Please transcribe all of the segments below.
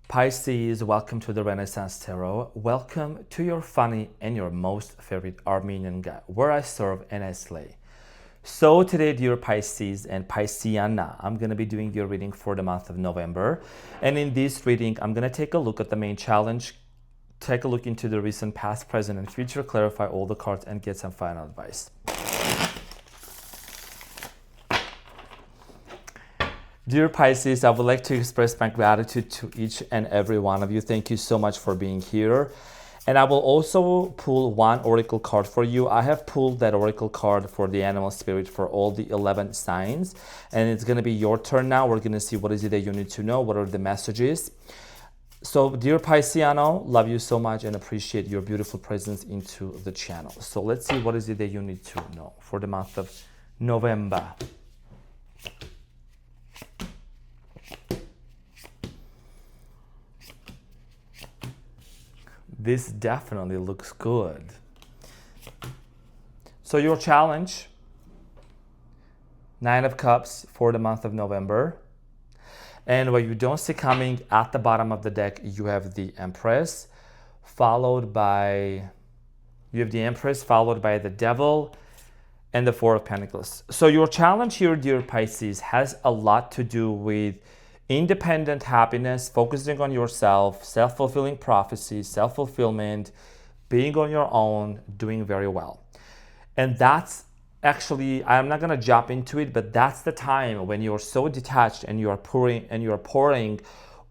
Pisces, welcome to the Renaissance Tarot. Welcome to your funny and your most favorite Armenian guy, where I serve and I slay. So today, dear Pisces and Pisceana, I'm going to be doing your reading for the month of November. And in this reading, I'm going to take a look at the main challenge, take a look into the recent, past, present, and future, clarify all the cards, and get some final advice. Dear Pisces, I would like to express my gratitude to each and every one of you. Thank you so much for being here. And I will also pull one oracle card for you. I have pulled that oracle card for the animal spirit for all the 11 signs. And it's going to be your turn now. We're going to see what is it that you need to know, what are the messages. So, dear Pisceano, love you so much and appreciate your beautiful presence into the channel. So let's see what is it that you need to know for the month of November. This definitely looks good. So your challenge, 9 of Cups for the month of November. And what you don't see coming at the bottom of the deck, you have the Empress, followed by the Devil, and the 4 of Pentacles. So your challenge here, dear Pisces, has a lot to do with independent happiness, focusing on yourself, self-fulfilling prophecy, self-fulfillment, being on your own, doing very well. And that's actually, I'm not going to jump into it, but that's the time when you're so detached and you're pouring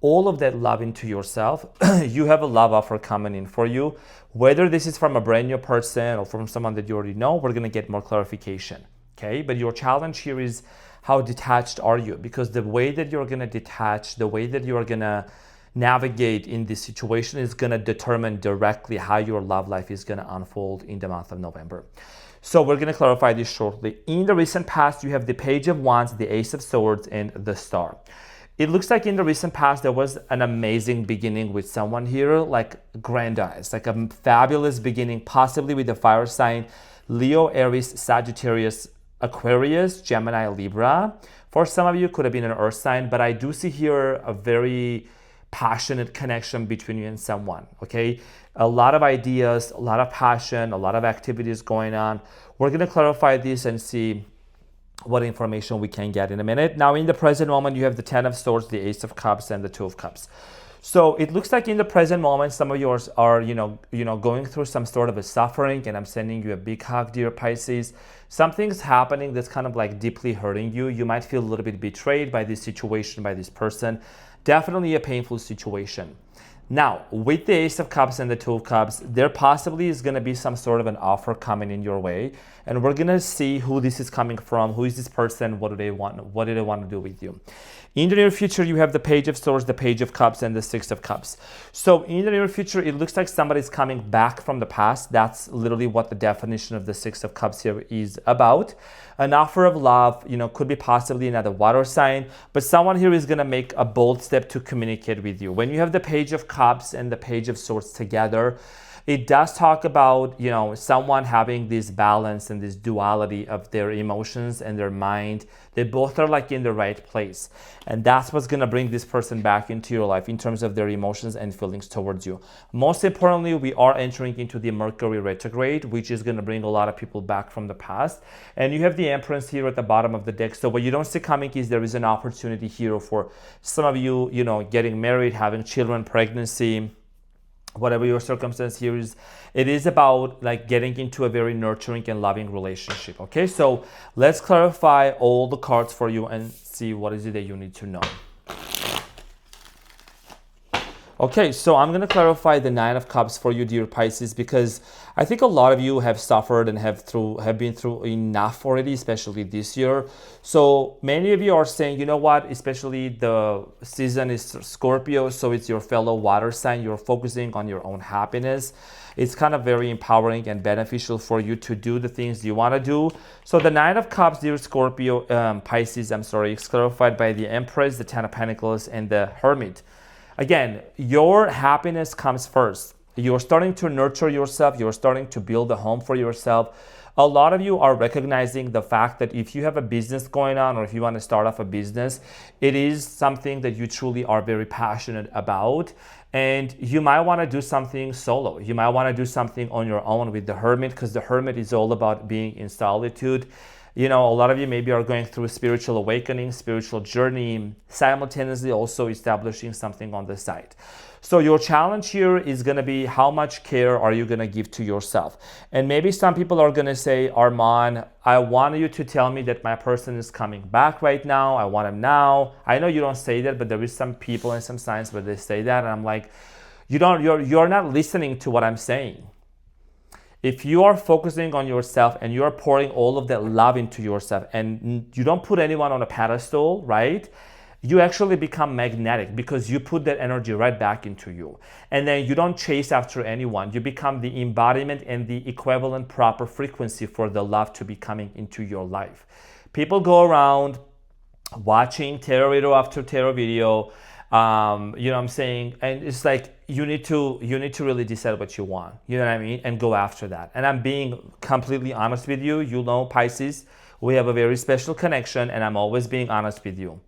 all of that love into yourself. You have a love offer coming in for you. Whether this is from a brand new person or from someone that you already know, we're going to get more clarification. Okay, but your challenge here is, how detached are you? Because the way that you're going to detach, the way that you're going to navigate in this situation is going to determine directly how your love life is going to unfold in the month of November. So we're going to clarify this shortly. In the recent past, you have the Page of Wands, the Ace of Swords, and the Star. It looks like in the recent past, there was an amazing beginning with someone here, like grandiose, like a fabulous beginning, possibly with the fire sign, Leo, Aries, Sagittarius, Aquarius, Gemini, Libra. For some of you, it could have been an earth sign, but I do see here a very passionate connection between you and someone, okay? A lot of ideas, a lot of passion, a lot of activities going on. We're going to clarify this and see what information we can get in a minute. Now, in the present moment, you have the 10 of Swords, the Ace of Cups, and the 2 of Cups. So it looks like in the present moment, some of yours are, going through some sort of a suffering, and I'm sending you a big hug, dear Pisces. Something's happening that's kind of like deeply hurting you. You might feel a little bit betrayed by this situation, by this person. Definitely a painful situation. Now, with the Ace of Cups and the 2 of Cups, there possibly is going to be some sort of an offer coming in your way. And we're going to see who this is coming from, who is this person, what do they want to do with you. In the near future, you have the Page of Swords, the Page of Cups, and the 6 of Cups. So in the near future, it looks like somebody's coming back from the past. That's literally what the definition of the 6 of Cups here is about. An offer of love, could be possibly another water sign, but someone here is going to make a bold step to communicate with you. When you have the Page of Cups and the Page of Swords together, it does talk about, someone having this balance and this duality of their emotions and their mind. They both are like in the right place. And that's what's going to bring this person back into your life in terms of their emotions and feelings towards you. Most importantly, we are entering into the Mercury retrograde, which is going to bring a lot of people back from the past. And you have the Empress here at the bottom of the deck. So what you don't see coming is there is an opportunity here for some of you, getting married, having children, pregnancy, whatever your circumstance here is. It is about like getting into a very nurturing and loving relationship. Okay, so let's clarify all the cards for you and see what is it that you need to know. Okay, so I'm going to clarify the 9 of Cups for you, dear Pisces, because I think a lot of you have suffered and have been through enough already, especially this year. So many of you are saying, you know what, especially the season is Scorpio, so it's your fellow water sign. You're focusing on your own happiness. It's kind of very empowering and beneficial for you to do the things you want to do. So the 9 of Cups, dear Pisces, is clarified by the Empress, the 10 of Pentacles, and the Hermit. Again, your happiness comes first. You're starting to nurture yourself. You're starting to build a home for yourself. A lot of you are recognizing the fact that if you have a business going on or if you want to start off a business, it is something that you truly are very passionate about. And you might want to do something solo. You might want to do something on your own with the Hermit, because the Hermit is all about being in solitude. You know, a lot of you maybe are going through a spiritual awakening, spiritual journey, simultaneously also establishing something on the side. So your challenge here is going to be, how much care are you going to give to yourself? And maybe some people are going to say, Arman, I want you to tell me that my person is coming back right now. I want him now. I know you don't say that, but there is some people and some signs where they say that. And I'm like, you're not listening to what I'm saying. If you are focusing on yourself and you're pouring all of that love into yourself and you don't put anyone on a pedestal, right? You actually become magnetic because you put that energy right back into you. And then you don't chase after anyone. You become the embodiment and the equivalent proper frequency for the love to be coming into your life. People go around watching tarot video after tarot video, you know what I'm saying? And it's like, you need to really decide what you want, you know what I mean? And go after that. And I'm being completely honest with you. You know, Pisces, we have a very special connection, and I'm always being honest with you.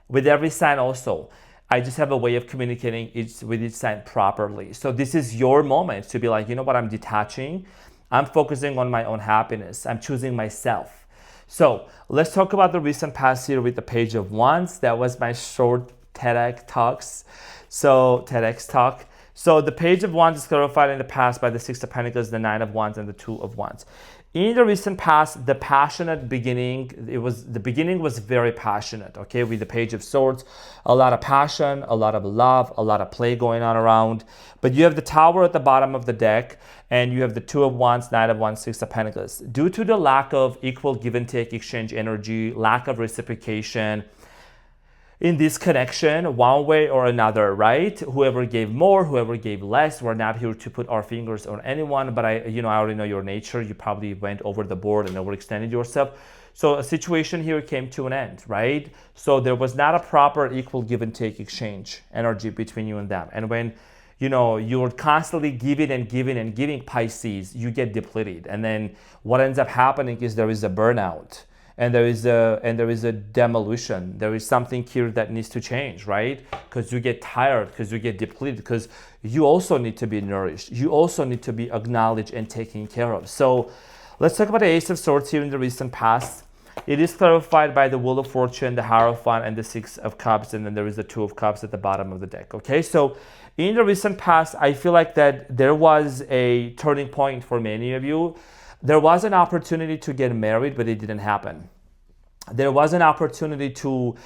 With every sign also, I just have a way of communicating with each sign properly. So this is your moment to be like, you know what, I'm detaching. I'm focusing on my own happiness. I'm choosing myself. So let's talk about the recent past here with the Page of Wands. That was my short TEDx talks. So TEDx talk. So the Page of Wands is clarified in the past by the Six of Pentacles, the Nine of Wands, and the Two of Wands. In the recent past, the passionate beginning, the beginning was very passionate, okay, with the Page of Swords, a lot of passion, a lot of love, a lot of play going on around. But you have the Tower at the bottom of the deck, and you have the Two of Wands, Nine of Wands, Six of Pentacles. Due to the lack of equal give and take exchange energy, lack of reciprocation, in this connection, one way or another, right? Whoever gave more, whoever gave less, we're not here to put our fingers on anyone, but I already know your nature. You probably went over the board and overextended yourself. So a situation here came to an end, right? So there was not a proper equal give and take exchange energy between you and them. And when you're constantly giving and giving and giving, Pisces, you get depleted. And then what ends up happening is there is a burnout. And there is a demolition. There is something here that needs to change, right? Because you get tired, because you get depleted, because you also need to be nourished. You also need to be acknowledged and taken care of. So let's talk about the Ace of Swords here in the recent past. It is clarified by the Wheel of Fortune, the Hierophant, and the Six of Cups, and then there is the Two of Cups at the bottom of the deck, okay? So in the recent past, I feel like that there was a turning point for many of you. There was an opportunity to get married, but it didn't happen. There was an opportunity to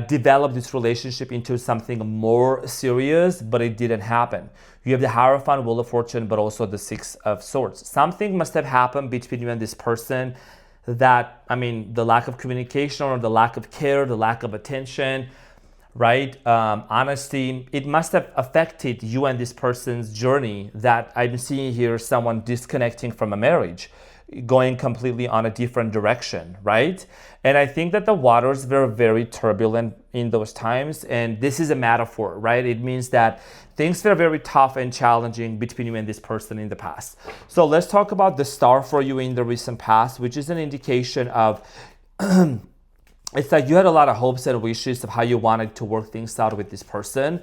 develop this relationship into something more serious, but it didn't happen. You have the Hierophant, Wheel of Fortune, but also the Six of Swords. Something must have happened between you and this person that, the lack of communication or the lack of care, the lack of attention, right? Honesty, it must have affected you and this person's journey that I'm seeing here, someone disconnecting from a marriage, going completely on a different direction, right? And I think that the waters were very turbulent in those times. And this is a metaphor, right? It means that things were very tough and challenging between you and this person in the past. So let's talk about the Star for you in the recent past, which is an indication of it's like you had a lot of hopes and wishes of how you wanted to work things out with this person.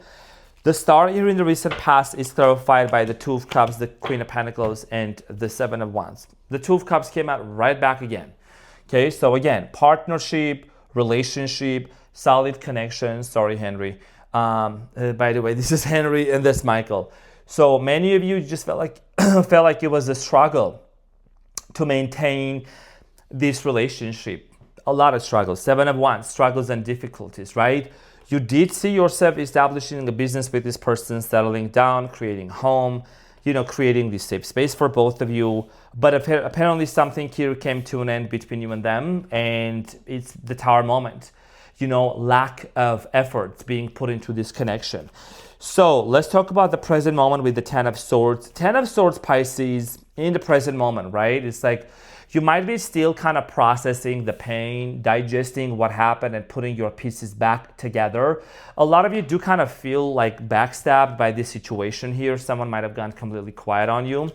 The Star here in the recent past is clarified by the Two of Cups, the Queen of Pentacles, and the Seven of Wands. The Two of Cups came out right back again. Okay, so again, partnership, relationship, solid connection. Sorry, Henry. By the way, this is Henry and this Michael. So many of you just felt like it was a struggle to maintain this relationship. A lot of struggles. Seven of Wands, struggles and difficulties, right? You did see yourself establishing a business with this person, settling down, creating home, creating this safe space for both of you. But apparently something here came to an end between you and them, and it's the Tower moment. Lack of effort being put into this connection. So let's talk about the present moment with the Ten of Swords. Ten of Swords, Pisces, in the present moment, right? It's like you might be still kind of processing the pain, digesting what happened and putting your pieces back together. A lot of you do kind of feel like backstabbed by this situation here. Someone might have gone completely quiet on you.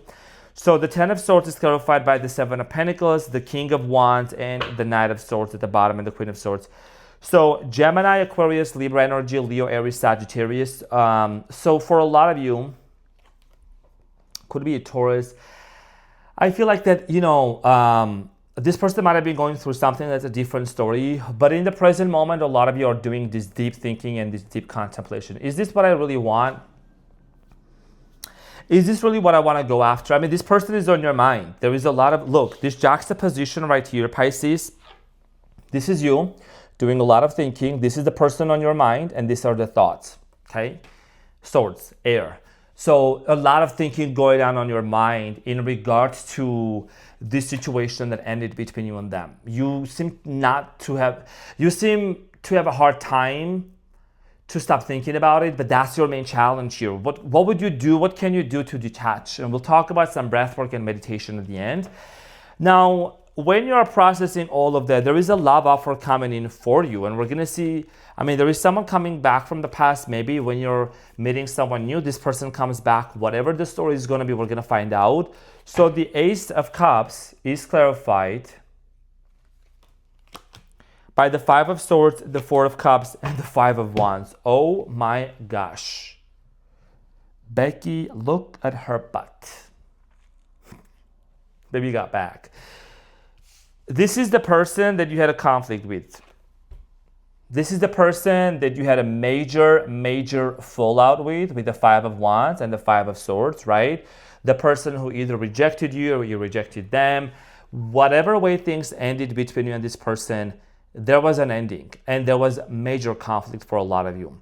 So the Ten of Swords is clarified by the Seven of Pentacles, the King of Wands, and the Knight of Swords at the bottom, and the Queen of Swords. So Gemini, Aquarius, Libra energy, Leo, Aries, Sagittarius. So for a lot of you, could be a Taurus. I feel like that, this person might have been going through something that's a different story. But in the present moment, a lot of you are doing this deep thinking and this deep contemplation. Is this what I really want? Is this really what I want to go after? I mean, this person is on your mind. There is a lot of, look, this juxtaposition right here, Pisces, this is you doing a lot of thinking. This is the person on your mind, and these are the thoughts, okay? Swords, air. So a lot of thinking going on your mind in regards to this situation that ended between you and them. You seem to have a hard time to stop thinking about it, but that's your main challenge here. What would you do? What can you do to detach? And we'll talk about some breath work and meditation at the end. Now, when you're processing all of that, there is a love offer coming in for you. And we're going to see, there is someone coming back from the past. Maybe when you're meeting someone new, this person comes back. Whatever the story is going to be, we're going to find out. So the Ace of Cups is clarified by the Five of Swords, the Four of Cups, and the Five of Wands. Oh my gosh. Becky, look at her butt. Baby got back. This is the person that you had a conflict with. This is the person that you had a major fallout with the Five of Wands and the Five of Swords, right? The person who either rejected you or you rejected them. Whatever way things ended between you and this person, there was an ending, and there was major conflict for a lot of you.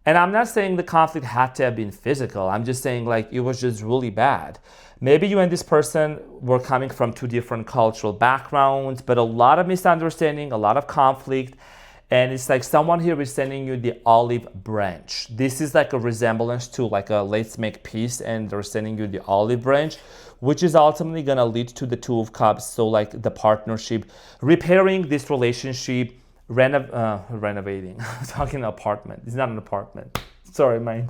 And I'm not saying the conflict had to have been physical. I'm just saying like it was just really bad. Maybe you and this person were coming from two different cultural backgrounds, but a lot of misunderstanding, a lot of conflict. And it's like someone here is sending you the olive branch. This is like a resemblance to like a let's make peace, and they're sending you the olive branch, which is ultimately going to lead to the Two of Cups. So like the partnership, repairing this relationship, renovating. I'm talking apartment. It's not an apartment. Sorry, my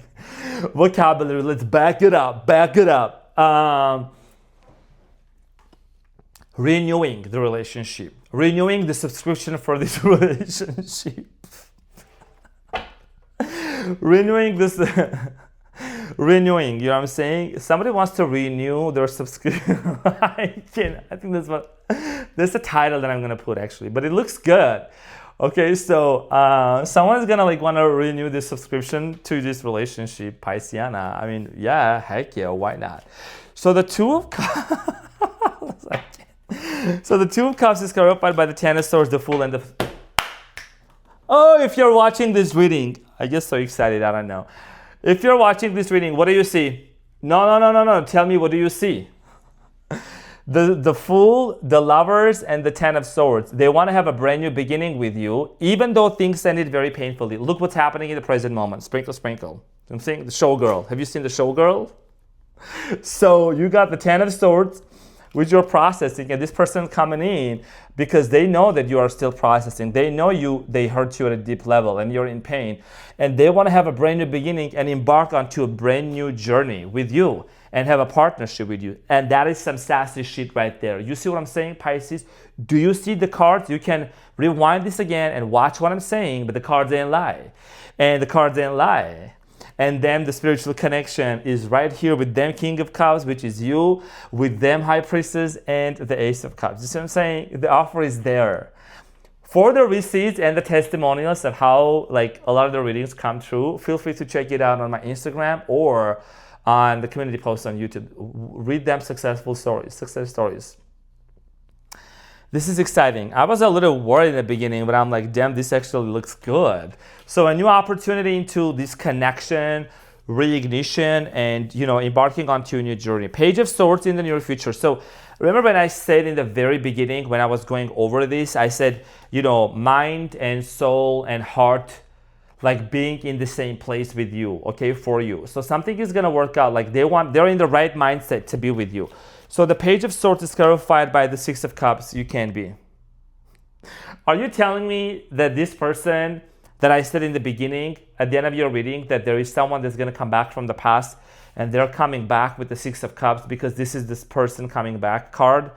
vocabulary. Let's back it up. Renewing the relationship. Renewing the subscription for this relationship. Renewing, you know what I'm saying? Somebody wants to renew their subscription. I think that's the title that I'm gonna put actually, but it looks good. Okay, so someone's gonna want to renew this subscription to this relationship, Pisceana. Yeah, heck yeah, why not? So the Two of Cups. So the Two of Cups is clarified by the Ten of Swords, the Fool, and the... Oh, if you're watching this reading, I get so excited, I don't know. If you're watching this reading, what do you see? No. Tell me, what do you see? The Fool, the Lovers, and the Ten of Swords. They want to have a brand new beginning with you, even though things ended very painfully. Look what's happening in the present moment. Sprinkle, sprinkle. I'm saying the Showgirl. Have you seen the Showgirl? So you got the Ten of Swords, which you're processing, and this person coming in because they know that you are still processing. They know they hurt you at a deep level and you're in pain, and they want to have a brand new beginning and embark onto a brand new journey with you and have a partnership with you. And that is some sassy shit right there. You see what I'm saying, Pisces? Do you see the cards? You can rewind this again and watch what I'm saying, but the cards ain't lie. And the cards ain't lie. And then the spiritual connection is right here with them King of Cups, which is you, with them High Priestess, and the Ace of Cups. You see what I'm saying? The offer is there. For the receipts and the testimonials of how a lot of the readings come true, feel free to check it out on my Instagram or on the community post on YouTube. Read them success stories. This is exciting. I was a little worried in the beginning, but I'm like, damn, this actually looks good. So a new opportunity into this connection, reignition, and embarking onto a new journey. Page of Swords in the near future. So remember when I said in the very beginning, when I was going over this, I said, mind and soul and heart, being in the same place with you, okay, for you. So something is gonna work out. They're in the right mindset to be with you. So the Page of Swords is clarified by the Six of Cups. You can be. Are you telling me that this person that I said in the beginning, at the end of your reading, that there is someone that's going to come back from the past, and they're coming back with the Six of Cups, because this person coming back card.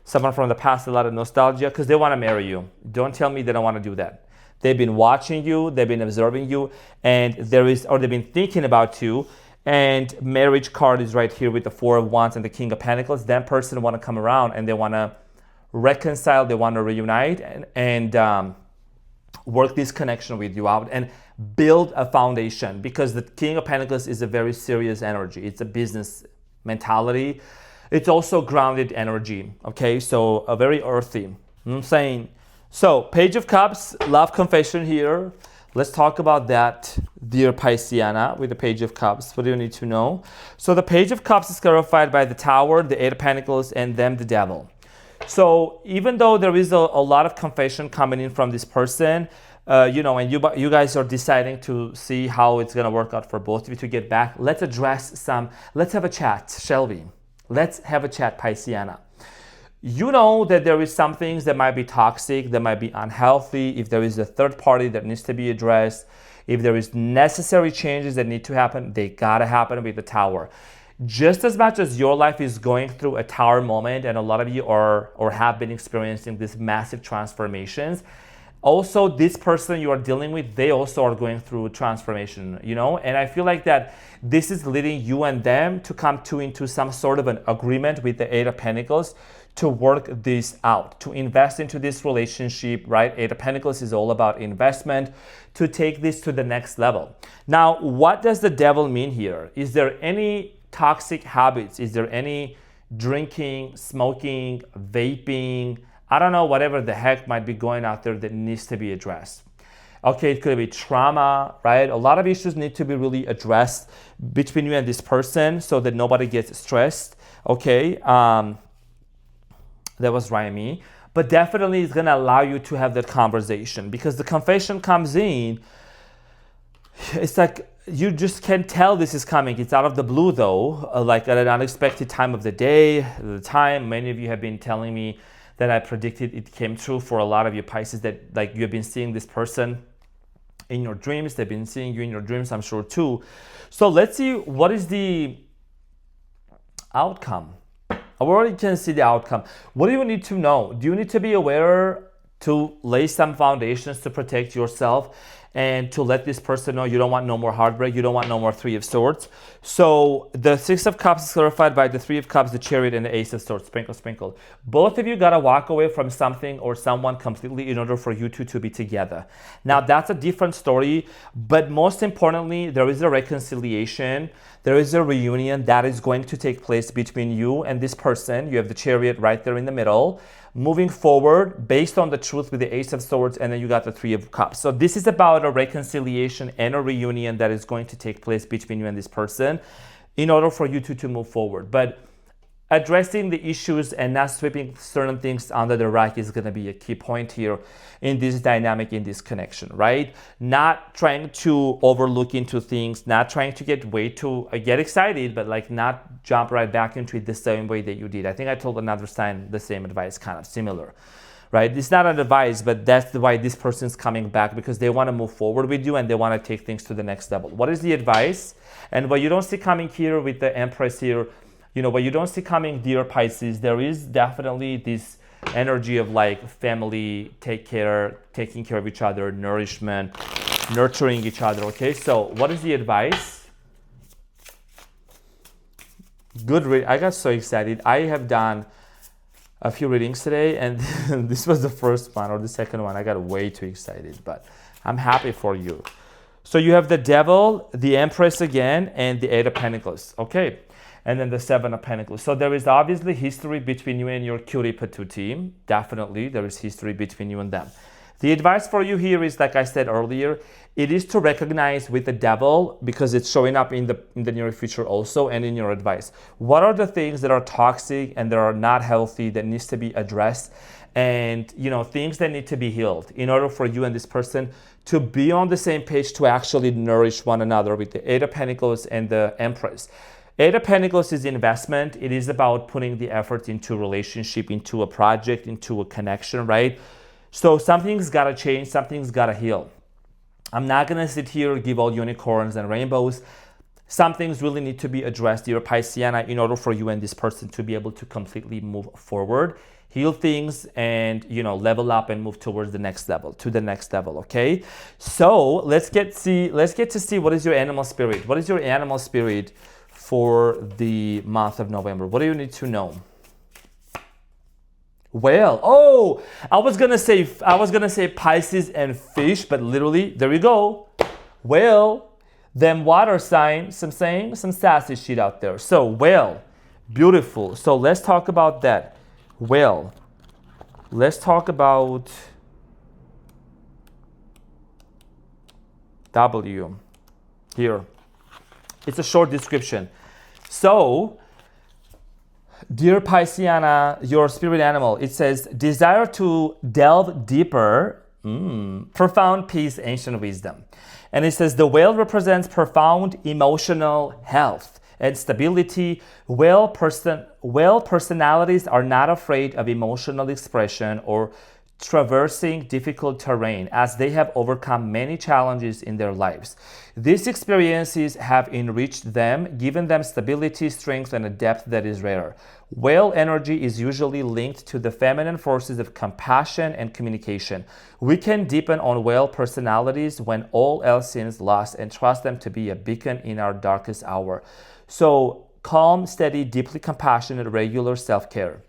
Someone from the past, a lot of nostalgia, because they want to marry you. Don't tell me they don't want to do that. They've been watching you, they've been observing you, and they've been thinking about you. And marriage card is right here with the Four of Wands and the King of Pentacles. That person want to come around and they want to reconcile, they want to reunite and work this connection with you out and build a foundation, because the King of Pentacles is a very serious energy. It's a business mentality. It's also grounded energy, okay? So a very earthy, you know what I'm saying? So Page of Cups, love confession here. Let's talk about that, dear Pisceana, with the Page of Cups. What do you need to know? So the Page of Cups is clarified by the Tower, the Eight of Pentacles, and then the Devil. So even though there is a lot of confession coming in from this person, and you guys are deciding to see how it's going to work out for both of you to get back, let's have a chat, shall we? Let's have a chat, Pisceana. You know that there is some things that might be toxic, that might be unhealthy. If there is a third party that needs to be addressed, if there is necessary changes that need to happen, they gotta happen with the Tower. Just as much as your life is going through a Tower moment, and a lot of you are or have been experiencing these massive transformations, also this person you are dealing with, they also are going through transformation, and I feel like that this is leading you and them to come into some sort of an agreement with the Eight of Pentacles to work this out, to invest into this relationship, right? Eight of Pentacles is all about investment, to take this to the next level. Now, what does the Devil mean here? Is there any toxic habits? Is there any drinking, smoking, vaping, I don't know, whatever the heck might be going out there that needs to be addressed? Okay, it could be trauma, right? A lot of issues need to be really addressed between you and this person so that nobody gets stressed, okay? That was rhymey. But definitely it's gonna allow you to have that conversation, because the confession comes in, it's like you just can't tell this is coming. It's out of the blue though, like at an unexpected time of the day, the time. Many of you have been telling me that I predicted it came true for a lot of you Pisces, that like you have been seeing this person in your dreams. They've been seeing you in your dreams, I'm sure too. So let's see what is the outcome. I already can see the outcome. What do you need to know? Do you need to be aware to lay some foundations to protect yourself and to let this person know you don't want no more heartbreak, you don't want no more Three of Swords? So the Six of Cups is clarified by the Three of Cups, the Chariot, and the Ace of Swords. Sprinkle, sprinkle. Both of you gotta walk away from something or someone completely in order for you two to be together. Now that's a different story, but most importantly, there is a reconciliation. There is a reunion that is going to take place between you and this person. You have the Chariot right there in the middle. Moving forward based on the truth with the Ace of Swords, and then you got the Three of Cups. So this is about a reconciliation and a reunion that is going to take place between you and this person in order for you two to move forward. But addressing the issues and not sweeping certain things under the rug is going to be a key point here in this dynamic, in this connection, right? Not trying to overlook into things, not trying to get excited, but like not jump right back into it the same way that you did. I think I told another sign the same advice, kind of similar, right? It's not an advice, but that's why this person's coming back, because they want to move forward with you and they want to take things to the next level. What is the advice? And what you don't see coming here with the Empress here, what you don't see coming, dear Pisces, there is definitely this energy of like family, taking care of each other, nourishment, nurturing each other, okay? So what is the advice? Good read. I got so excited. I have done a few readings today, and this was the first one or the second one. I got way too excited, but I'm happy for you. So you have the Devil, the Empress again, and the Eight of Pentacles, okay? And then the Seven of Pentacles. So there is obviously history between you and your cutie patootie. Definitely, there is history between you and them. The advice for you here is, like I said earlier, it is to recognize with the Devil, because it's showing up in the near future also, and in your advice. What are the things that are toxic and that are not healthy that needs to be addressed? And things that need to be healed in order for you and this person to be on the same page to actually nourish one another with the Eight of Pentacles and the Empress. Eight of Pentacles is investment. It is about putting the effort into a relationship, into a project, into a connection, right? So something's got to change, something's got to heal. I'm not gonna sit here give all unicorns and rainbows. Some things really need to be addressed, dear Pisceana, in order for you and this person to be able to completely move forward, heal things, and level up and move towards the next level, okay? So let's get to see what is your animal spirit. What is your animal spirit for the month of November? What do you need to know? Whale. Oh, I was gonna say Pisces and fish, but literally, there you go. Whale. Then water sign, some sassy shit out there. So whale, beautiful. So let's talk about that. Whale. Let's talk about W here. It's a short description. So, dear Pisceana, your spirit animal, it says, desire to delve deeper, profound peace, ancient wisdom. And it says, the whale represents profound emotional health and stability. Whale personalities are not afraid of emotional expression or traversing difficult terrain, as they have overcome many challenges in their lives. These experiences have enriched them, given them stability, strength, and a depth that is rare. Whale energy is usually linked to the feminine forces of compassion and communication. We can deepen on whale personalities when all else seems lost and trust them to be a beacon in our darkest hour. So, calm, steady, deeply compassionate, regular self-care.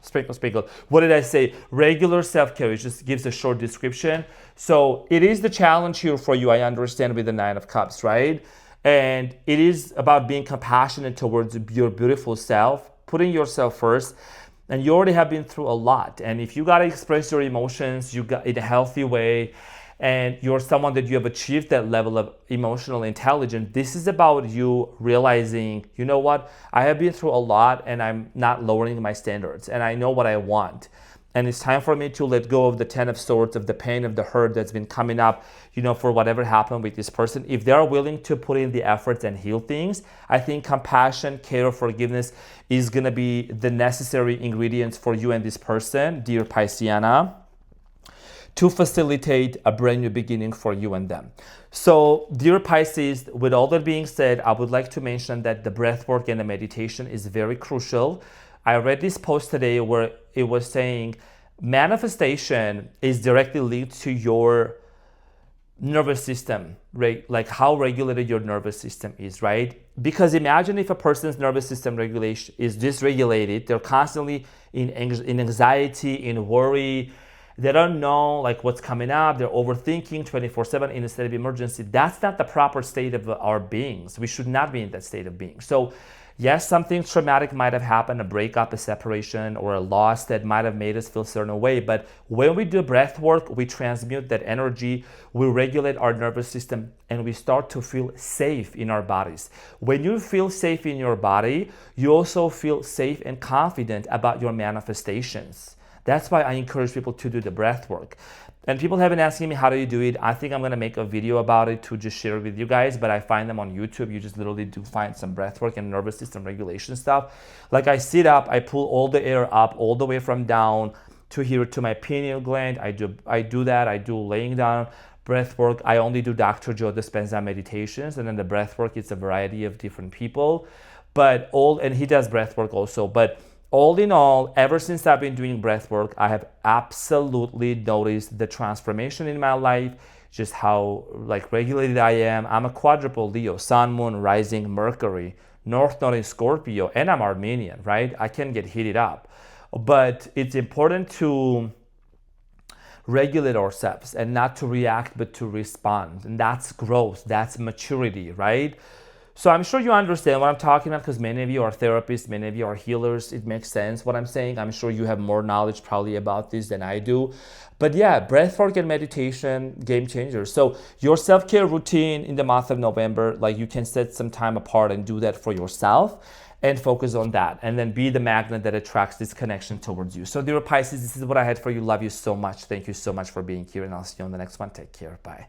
Sprinkle. What did I say? Regular self-care. It just gives a short description. So it is the challenge here for you, I understand, with the Nine of Cups, right? And it is about being compassionate towards your beautiful self, putting yourself first. And you already have been through a lot. And if you got to express your emotions, you got in a healthy way, and you're someone that you have achieved that level of emotional intelligence, this is about you realizing, you know what, I have been through a lot and I'm not lowering my standards and I know what I want. And it's time for me to let go of the 10 of Swords, of the pain, of the hurt that's been coming up, for whatever happened with this person. If they're willing to put in the efforts and heal things, I think compassion, care, forgiveness is gonna be the necessary ingredients for you and this person, dear Pisceana, to facilitate a brand new beginning for you and them. So, dear Pisces, with all that being said, I would like to mention that the breath work and the meditation is very crucial. I read this post today where it was saying manifestation is directly linked to your nervous system, right? Like how regulated your nervous system is, right? Because imagine if a person's nervous system regulation is dysregulated, they're constantly in anxiety, in worry. They don't know like what's coming up. They're overthinking 24/7 in a state of emergency. That's not the proper state of our beings. We should not be in that state of being. So yes, something traumatic might have happened, a breakup, a separation, or a loss that might have made us feel a certain way. But when we do breath work, we transmute that energy, we regulate our nervous system, and we start to feel safe in our bodies. When you feel safe in your body, you also feel safe and confident about your manifestations. That's why I encourage people to do the breath work. And people have been asking me, how do you do it? I think I'm gonna make a video about it to just share with you guys, but I find them on YouTube. You just literally do find some breath work and nervous system regulation stuff. Like I sit up, I pull all the air up, all the way from down to here to my pineal gland. I do that, I do laying down breath work. I only do Dr. Joe Dispenza meditations, and then the breath work, it's a variety of different people. And he does breath work also, but all in all, ever since I've been doing breath work, I have absolutely noticed the transformation in my life, just how regulated I am. I'm a quadruple Leo, Sun, Moon, Rising, Mercury, North Node in Scorpio, and I'm Armenian, right? I can get heated up. But it's important to regulate ourselves and not to react, but to respond. And that's growth, that's maturity, right? So I'm sure you understand what I'm talking about because many of you are therapists, many of you are healers. It makes sense what I'm saying. I'm sure you have more knowledge probably about this than I do. But yeah, breath work and meditation, game changers. So your self-care routine in the month of November, you can set some time apart and do that for yourself and focus on that. And then be the magnet that attracts this connection towards you. So dear Pisces, this is what I had for you. Love you so much. Thank you so much for being here, and I'll see you on the next one. Take care. Bye.